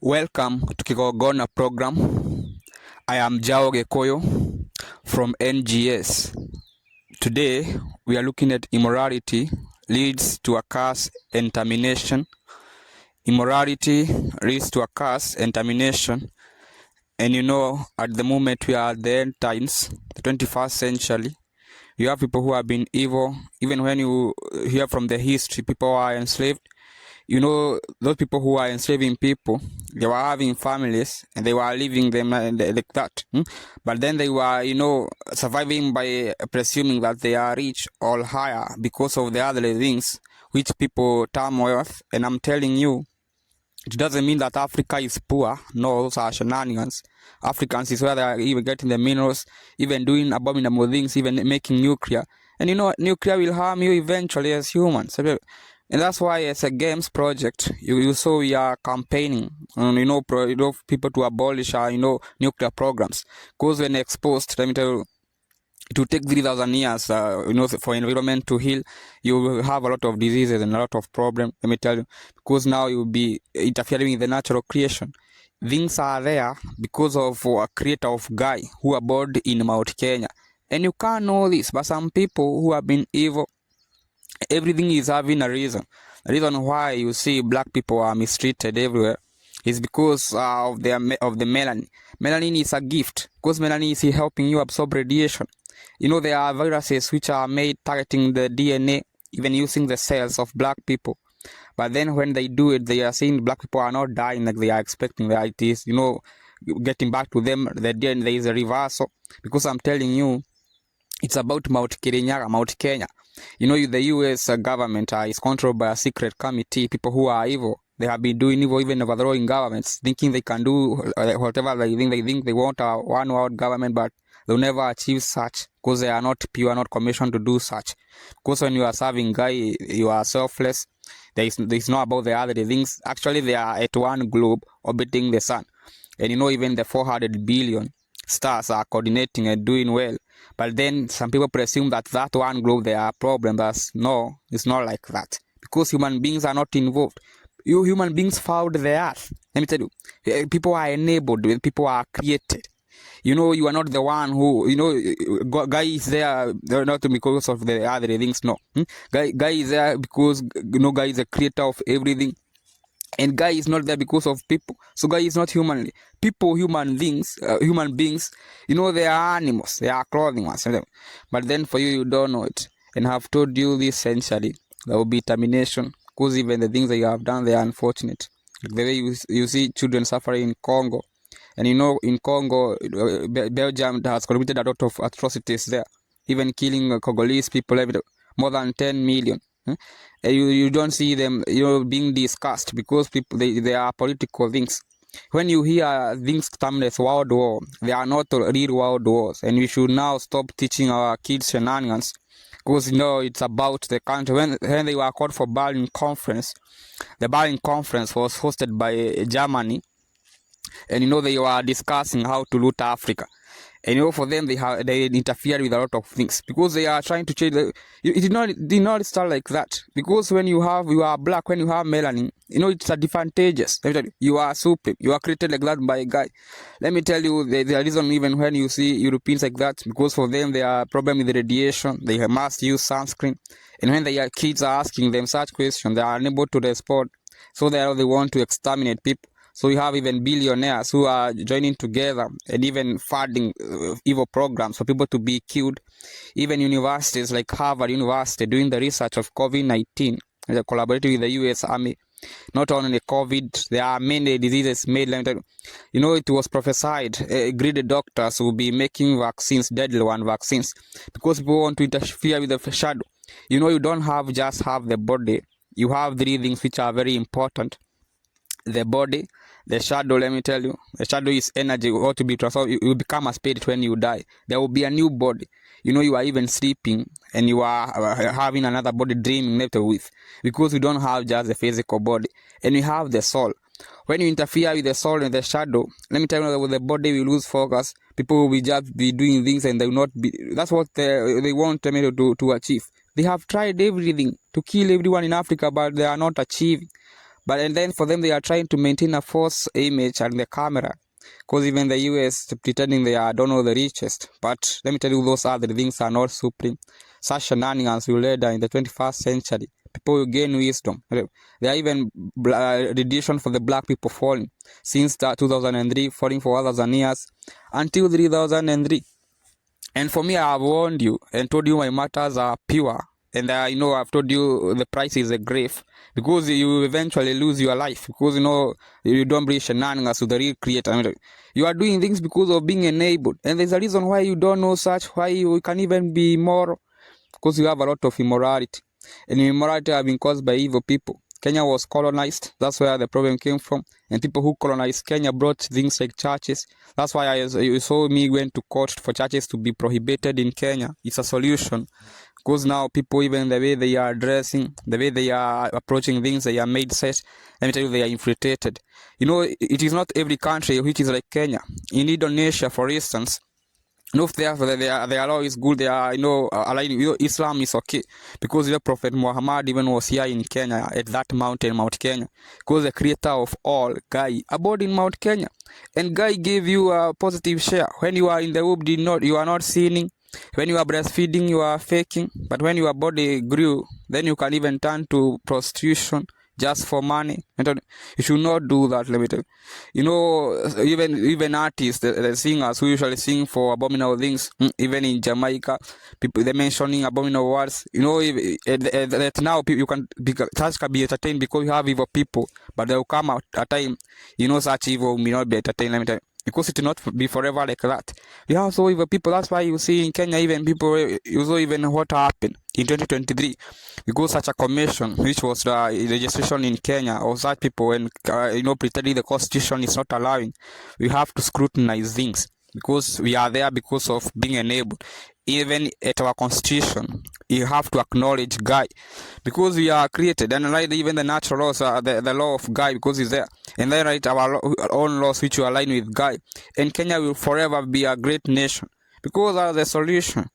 Welcome to Kigogona program. I am Jao Gekoyo from NGS. Today we are looking at immorality leads to a curse and termination. Immorality leads to a curse and termination. And at the moment we are at the end times, the 21st century. You have people who have been evil. Even when you hear from the history, people are enslaved. Those people who are enslaving people, they were having families and they were living them like that. But then they were, surviving by presuming that they are rich or higher because of the other things which people term wealth. And I'm telling you, it doesn't mean that Africa is poor. No, those are shenanigans. Africans is where they are even getting the minerals, even doing abominable things, even making nuclear. And nuclear will harm you eventually as humans. And that's why as a games project, you saw we are campaigning on, people to abolish our, nuclear programs. Because when exposed, let me tell you, it will take 3,000 years, for environment to heal. You will have a lot of diseases and a lot of problems, let me tell you. Because now you will be interfering with the natural creation. Things are there because of a creator of Ngai who abode in Mount Kenya. And you can't know this, but some people who have been evil, everything is having a reason. The reason why you see black people are mistreated everywhere is because of the melanin. Melanin is a gift because melanin is helping you absorb radiation. There are viruses which are made targeting the DNA, even using the cells of black people. But then when they do it, they are saying black people are not dying like they are expecting. That it is, getting back to them, the DNA, there is a reversal. Because I'm telling you, it's about Mount Kenya. The US government is controlled by a secret committee, people who are evil. They have been doing evil, even overthrowing governments, thinking they can do whatever they think. They think they want a one-world government, but they'll never achieve such because they are not pure, not commissioned to do such. Because when you are serving Ngai, you are selfless. There is not about the other things. Actually, they are at one globe orbiting the sun. And even the 400 billion stars are coordinating and doing well. But then some people presume that one globe there are problems. No, it's not like that. Because human beings are not involved. You human beings found the earth. Let me tell you, people are enabled, people are created. You are not the one who, Ngai is there not because of the other things, no. Ngai is there because, Ngai is the creator of everything. And Ngai is not there because of people. So Ngai is not humanly. People, human beings, they are animals. They are clothing ones. But then for you don't know it. And I have told you this century, there will be termination. Because even the things that you have done, they are unfortunate. Like the way you see children suffering in Congo. And in Congo, Belgium has committed a lot of atrocities there. Even killing Congolese people, more than 10 million. And you don't see them, being discussed because people, they are political things. When you hear things termed as world war, they are not real world wars. And we should now stop teaching our kids shenanigans. Because, it's about the country. When they were called for Berlin Conference, the Berlin Conference was hosted by Germany. And, they were discussing how to loot Africa. And, for them, they interfered with a lot of things. Because they are trying to change. It did not start like that. Because when you are black, when you have melanin, it's advantageous. You are supreme. You are created like that by a guy. Let me tell you, the reason even when you see Europeans like that, because for them, they are problem with radiation. They must use sunscreen. And when their kids are asking them such questions, they are unable to respond. So they want to exterminate people. So we have even billionaires who are joining together and even funding evil programs for people to be killed. Even universities like Harvard University doing the research of COVID-19, collaborating with the US Army. Not only COVID, there are many diseases made. It was prophesied, greedy doctors will be making vaccines, deadly vaccines, because people want to interfere with the shadow. You don't just have the body. You have three things which are very important. The body, the shadow, let me tell you. The shadow is energy, ought to be transformed. You become a spirit when you die. There will be a new body. You are even sleeping and you are having another body dreaming with. Because you don't have just the physical body. And you have the soul. When you interfere with the soul and the shadow, let me tell you that the body will lose focus. People will just be doing things and they will not be. That's what they want to achieve. They have tried everything to kill everyone in Africa, but they are not achieving. But and then for them, they are trying to maintain a false image on the camera. Because even the US pretending they are, don't know, the richest. But let me tell you, those other things are not supreme. Such shenanigans will later in the 21st century. People will gain wisdom. There are even radiation for the black people falling. Since 2003, falling for 1,000 years, until 3003. And for me, I have warned you and told you my matters are pure. And I've told you the price is a grave, because you eventually lose your life, because you don't bring shenanigans to the real creator. You are doing things because of being enabled, and there's a reason why you don't know such, why you can even be immoral, because you have a lot of immorality, and immorality have been caused by evil people. Kenya was colonized. That's where the problem came from. And people who colonized Kenya brought things like churches. That's why you saw me went to court for churches to be prohibited in Kenya. It's a solution. Because now people, even the way they are dressing, the way they are approaching things, they are made set. Let me tell you, they are infiltrated. It is not every country which is like Kenya. In Indonesia, for instance, if their law is good, they are, aligning. Islam is okay, because the Prophet Muhammad even was here in Kenya at that mountain, Mount Kenya, because the creator of all, Ngai Abode in Mount Kenya, and Ngai gave you a positive share. When you are in the womb, you are not sinning. When you are breastfeeding, you are faking. But when your body grew, then you can even turn to prostitution just for money. You should not do that. Let me tell you. Even artists, the singers who usually sing for abominable things, even in Jamaica, people they're mentioning abominable words. That now you can church can be entertained because you have evil people, but there will come a time, such evil may not be entertained. Let me tell you. Because it will not be forever like that. We have so evil people. That's why you see in Kenya, even people, you saw even what happened in 2023. Because such a commission, which was the registration in Kenya, of such people, and pretending the constitution is not allowing, we have to scrutinize things. Because we are there because of being enabled. Even at our constitution, you have to acknowledge Ngai, because we are created, and right, even the natural laws are the law of Ngai, because it's there, and then right, our own laws which will align with Ngai, and Kenya will forever be a great nation, because that's the solution.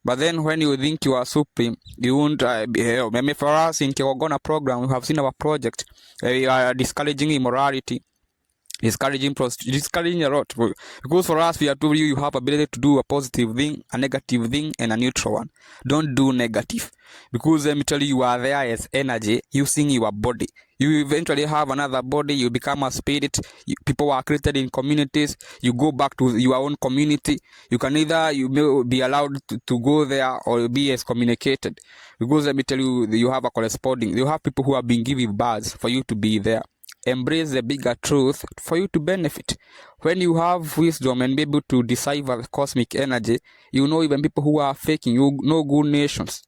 But then when you think you are supreme, you won't be held. Maybe for us in Kewagona program, we have seen our project. We are discouraging immorality, discouraging a lot, because for us we are told you have ability to do a positive thing, a negative thing, and a neutral one. Don't do negative, because let me tell you are there as energy using your body. You eventually have another body, you become a spirit. People are created in communities. You go back to your own community. You can either may be allowed to go there or be excommunicated, because let me tell you, you have a corresponding. You have people who have been given birds for you to be there. Embrace the bigger truth for you to benefit. When you have wisdom and be able to decipher the cosmic energy, even people who are faking, good nations,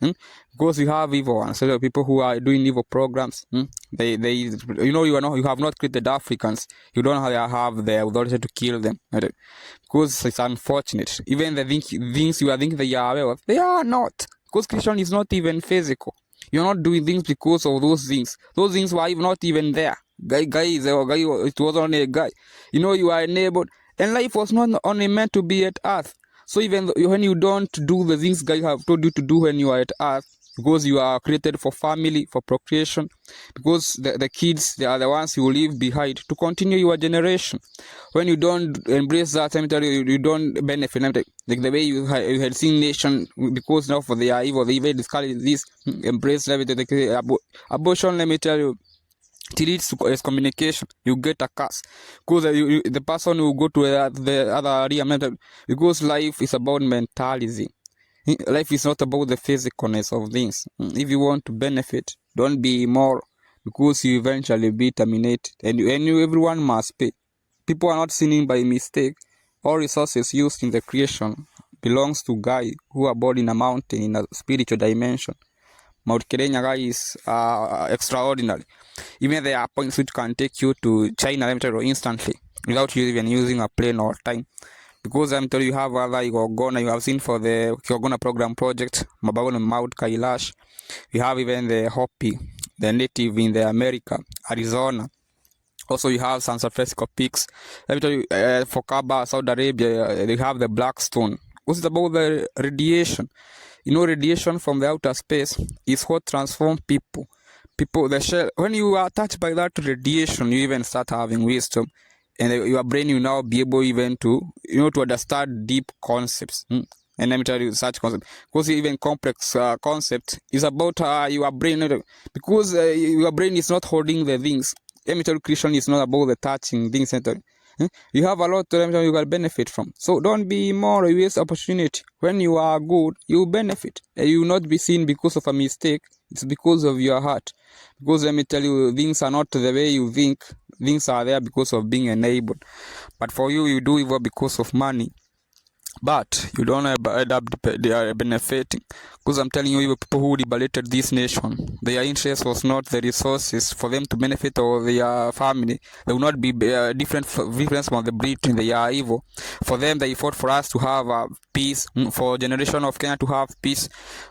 because you have evil ones. So people who are doing evil programs, you have not created Africans. You don't have the authority to kill them, because it's unfortunate. Even the things you are thinking they are aware of, they are not, because Christian is not even physical. You're not doing things because of those things. Those things were not even there. Guy, it was only a guy. You are enabled, and life was not only meant to be at earth. So even when you don't do the things God have told you to do when you are at earth, because you are created for family, for procreation, because the kids, they are the ones you leave behind to continue your generation. When you don't embrace that, you don't benefit. Like the way you had seen nation, because now for they are evil, they even discourage this, embrace everything. Abortion, let me tell you, it leads to excommunication. You get a curse, because the person will go to the other area, because life is about mentality. Life is not about the physicalness of things. If you want to benefit, don't be immoral, because you eventually be terminated, and everyone must pay. People are not sinning by mistake. All resources used in the creation belongs to Ngai, who abode in a mountain in a spiritual dimension. Mount Kenya is extraordinary. Even there are points which can take you to China instantly without you even using a plane or time. Because I'm telling you, have other Igogona, you have seen for the Kewagona program project, Mababon Mount Kailash. You have even the Hopi, the native in the America, Arizona. Also, you have San Francisco peaks. Let me tell you, for Kaaba, Saudi Arabia, they have the Blackstone. What's about the radiation? Radiation from the outer space is what transforms people. People, the shell, when you are touched by that radiation, you even start having wisdom, and your brain will now be able even to, to understand deep concepts. And let me tell you such concept, because even complex concept is about your brain, because your brain is not holding the things. Let me tell you, Christian is not about the touching things. You have a lot you can benefit from. So don't be immoral. You waste opportunity. When you are good, you benefit. You will not be seen because of a mistake. It's because of your heart. Because let me tell you, things are not the way you think. Things are there because of being enabled. But for you, you do evil because of money. But you don't end up benefiting. Because I'm telling you, people who liberated this nation, their interest was not the resources for them to benefit or their family. They will not be different from the breed. They are evil. For them, they fought for us to have peace, for generation of Kenya to have peace.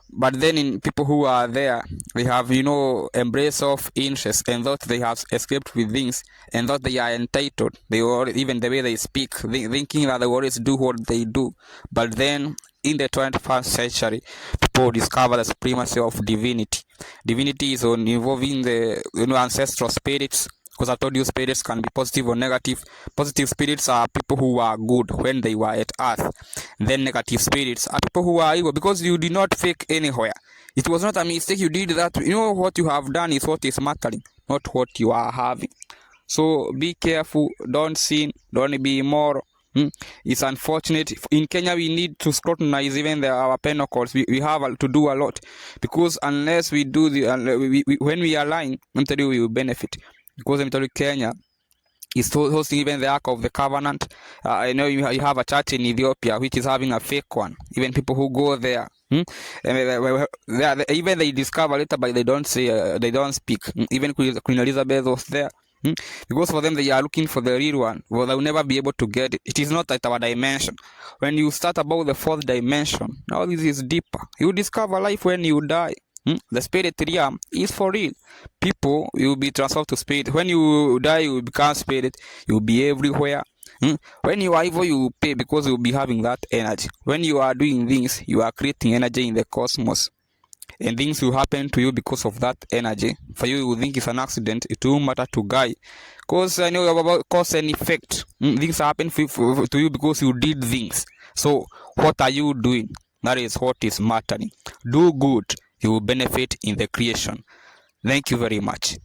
But then in people who are there, they have, embrace of interest, and thought they have escaped with things, and thought they are entitled. They are, even the way they speak, thinking that they always do what they do. But then in the 21st century, people discover the supremacy of divinity. Divinity is involving the ancestral spirits. Because I told you, spirits can be positive or negative. Positive spirits are people who are good when they were at earth. Then negative spirits are people who are evil because you did not fake anywhere. It was not a mistake. You did that. What you have done is what is mattering, not what you are having. So be careful. Don't sin. Don't be immoral. It's unfortunate. In Kenya, we need to scrutinize even our penal codes. We have to do a lot, because unless we do when we are lying, I'm telling you, we will benefit. Because I'm telling you, Kenya is hosting even the Ark of the Covenant. I know you have a church in Ethiopia which is having a fake one. Even people who go there, even they discover later, but they don't say, they don't speak. Even Queen Elizabeth was there. Because for them, they are looking for the real one. Well, they will never be able to get it. It is not at our dimension. When you start about the fourth dimension, now this is deeper. You discover life when you die. The spirit realm is for real. People, you will be transferred to spirit. When you die, you will become spirit. You will be everywhere. When you are evil, you will pay, because you will be having that energy. When you are doing things, you are creating energy in the cosmos. And things will happen to you because of that energy. For you, you will think it's an accident. It won't matter to Guy. Because I know about cause and effect. Things happen to you because you did things. So, what are you doing? That is what is mattering. Do good. You will benefit in the creation. Thank you very much.